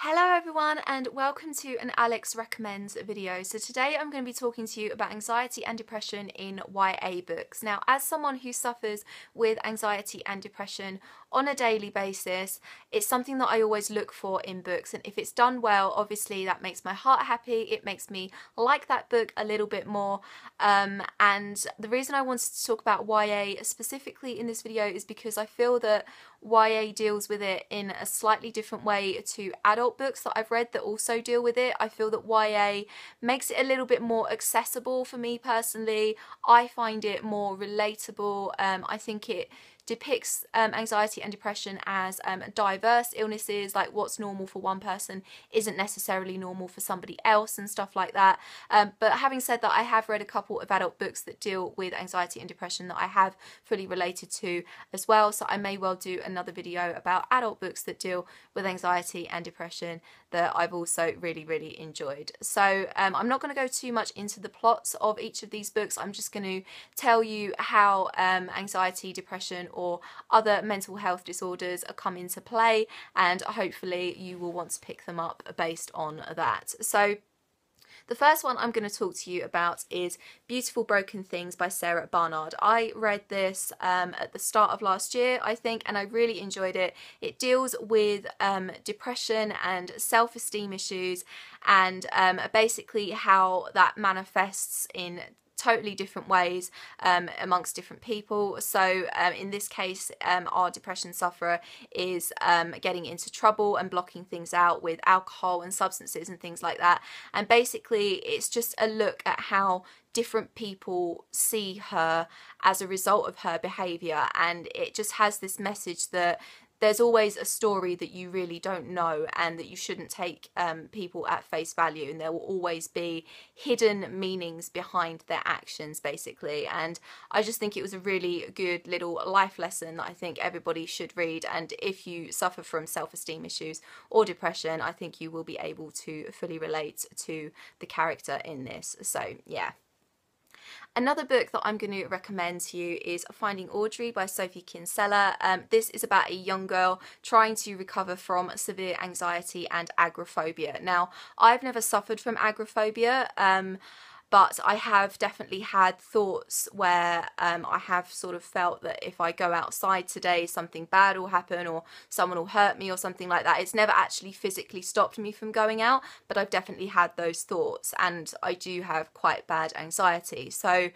Hello everyone and welcome to an Alex Recommends video. So today I'm going to be talking to you about anxiety and depression in YA books. Now, as someone who suffers with anxiety and depression on a daily basis, it's something that I always look for in books, and if it's done well, obviously that makes my heart happy. It makes me like that book a little bit more, and the reason I wanted to talk about YA specifically in this video is because I feel that YA deals with it in a slightly different way to adult books that I've read that also deal with it. I feel that YA makes it a little bit more accessible for me personally. I find it more relatable. I think it depicts anxiety and depression as diverse illnesses, like what's normal for one person isn't necessarily normal for somebody else and stuff like that. But having said that, I have read a couple of adult books that deal with anxiety and depression that I have fully related to as well, so I may well do another video about adult books that deal with anxiety and depression that I've also really enjoyed. So I'm not going to go too much into the plots of each of these books. I'm just going to tell you how anxiety, depression or other mental health disorders come into play, and hopefully you will want to pick them up based on that. So the first one I'm going to talk to you about is Beautiful Broken Things by Sarah Barnard. I read this at the start of last year, I think, and I really enjoyed it. It deals with depression and self-esteem issues, and basically how that manifests in totally different ways amongst different people. So in this case, our depression sufferer is getting into trouble and blocking things out with alcohol and substances and things like that. And basically it's just a look at how different people see her as a result of her behaviour, and it just has this message that there's always a story that you really don't know, and that you shouldn't take people at face value, and there will always be hidden meanings behind their actions, basically. And I just think it was a really good little life lesson that I think everybody should read, and if you suffer from self-esteem issues or depression, I think you will be able to fully relate to the character in this. So yeah. Another book that I'm going to recommend to you is Finding Audrey by Sophie Kinsella. This is about a young girl trying to recover from severe anxiety and agoraphobia. Now, I've never suffered from agoraphobia, but I have definitely had thoughts where I have sort of felt that if I go outside today, something bad will happen or someone will hurt me or something like that. It's never actually physically stopped me from going out, but I've definitely had those thoughts, and I do have quite bad anxiety. So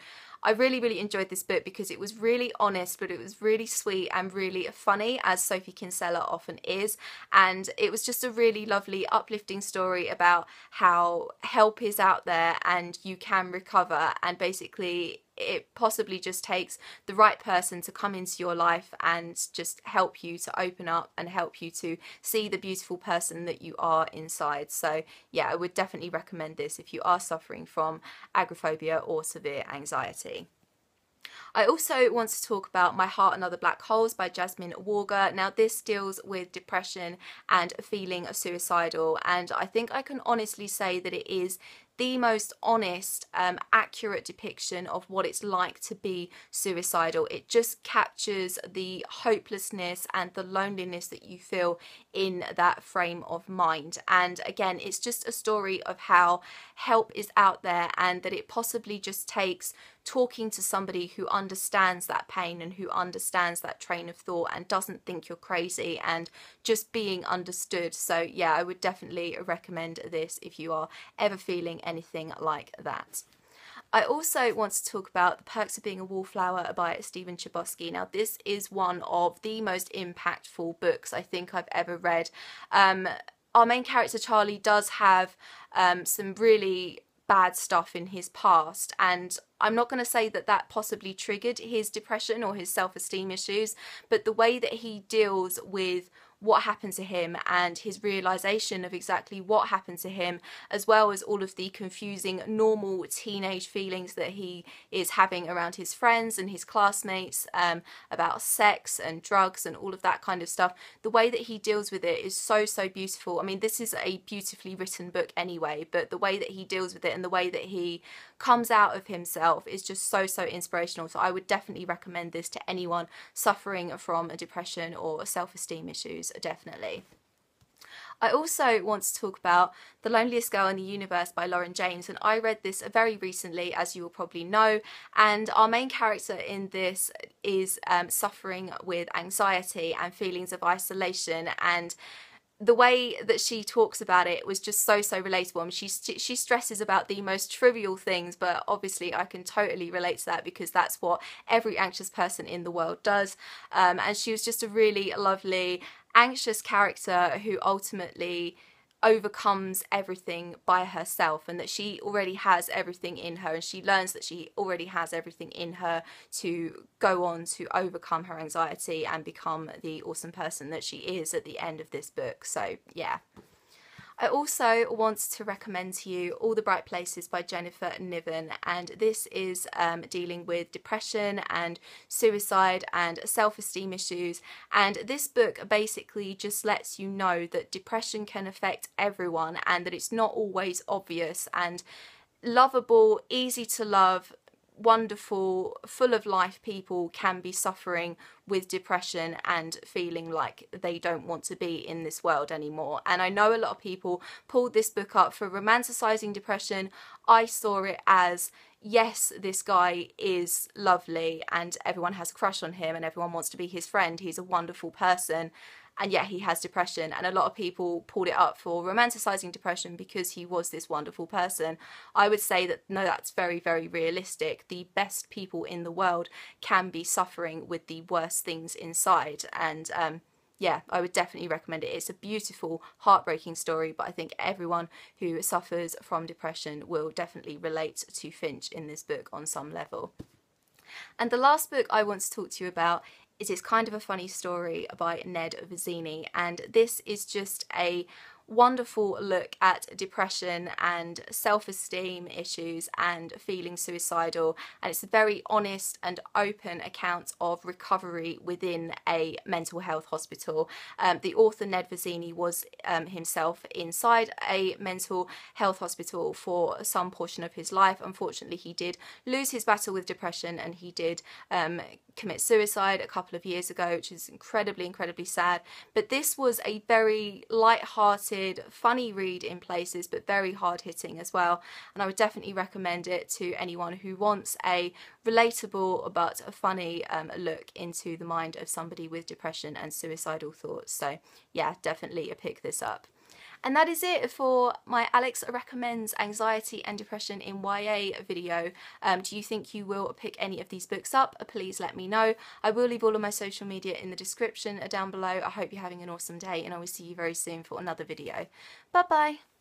I really enjoyed this book because it was really honest, but it was really sweet and really funny, as Sophie Kinsella often is. And it was just a really lovely, uplifting story about how help is out there and you can recover, and basically it possibly just takes the right person to come into your life and just help you to open up and help you to see the beautiful person that you are inside. So yeah, I would definitely recommend this if you are suffering from agoraphobia or severe anxiety. I also want to talk about My Heart and Other Black Holes by Jasmine Warger. Now, this deals with depression and feeling suicidal, and I think I can honestly say that it is the most honest, accurate depiction of what it's like to be suicidal. It just captures the hopelessness and the loneliness that you feel in that frame of mind. And again, it's just a story of how help is out there, and that it possibly just takes talking to somebody who understands that pain and who understands that train of thought and doesn't think you're crazy, and just being understood. So yeah, I would definitely recommend this if you are ever feeling anything like that. I also want to talk about The Perks of Being a Wallflower by Stephen Chbosky. Now, this is one of the most impactful books I think I've ever read. Our main character Charlie does have some really bad stuff in his past, and I'm not going to say that that possibly triggered his depression or his self-esteem issues, but the way that he deals with what happened to him and his realization of exactly what happened to him, as well as all of the confusing normal teenage feelings that he is having around his friends and his classmates, about sex and drugs and all of that kind of stuff. The way that he deals with it is so beautiful. I mean, this is a beautifully written book anyway, but the way that he deals with it and the way that he comes out of himself is just so inspirational. So I would definitely recommend this to anyone suffering from a depression or self-esteem issues, definitely. I also want to talk about The Loneliest Girl in the Universe by Lauren James, and I read this very recently, as you will probably know, and our main character in this is suffering with anxiety and feelings of isolation, and the way that she talks about it was just so relatable. I mean, she stresses about the most trivial things, but obviously I can totally relate to that because that's what every anxious person in the world does. And she was just a really lovely, anxious character who ultimately overcomes everything by herself, and that she already has everything in her, and she learns that she already has everything in her to go on to overcome her anxiety and become the awesome person that she is at the end of this book. So yeah. I also want to recommend to you All the Bright Places by Jennifer Niven, and this is dealing with depression and suicide and self-esteem issues, and this book basically just lets you know that depression can affect everyone and that it's not always obvious, and lovable, easy to love, wonderful, full of life people can be suffering with depression and feeling like they don't want to be in this world anymore. And I know a lot of people pulled this book up for romanticizing depression. I saw it as, yes, this guy is lovely and everyone has a crush on him and everyone wants to be his friend. He's a wonderful person. And yet he has depression, and a lot of people pulled it up for romanticizing depression because he was this wonderful person. I would say that no, that's very realistic. The best people in the world can be suffering with the worst things inside, and yeah, I would definitely recommend it. It's a beautiful, heartbreaking story, but I think everyone who suffers from depression will definitely relate to Finch in this book on some level. And the last book I want to talk to you about is kind of a funny story by Ned Vizzini, and this is just a wonderful look at depression and self-esteem issues and feeling suicidal, and it's a very honest and open account of recovery within a mental health hospital. The author Ned Vizzini was himself inside a mental health hospital for some portion of his life. Unfortunately, he did lose his battle with depression and he did commit suicide a couple of years ago, which is incredibly sad. But this was a very light-hearted, funny read in places, but very hard-hitting as well, and I would definitely recommend it to anyone who wants a relatable but a funny look into the mind of somebody with depression and suicidal thoughts. So yeah, definitely pick this up. And that is it for my Alex Recommends Anxiety and Depression in YA video. Do you think you will pick any of these books up? Please let me know. I will leave all of my social media in the description down below. I hope you're having an awesome day, and I will see you very soon for another video. Bye bye!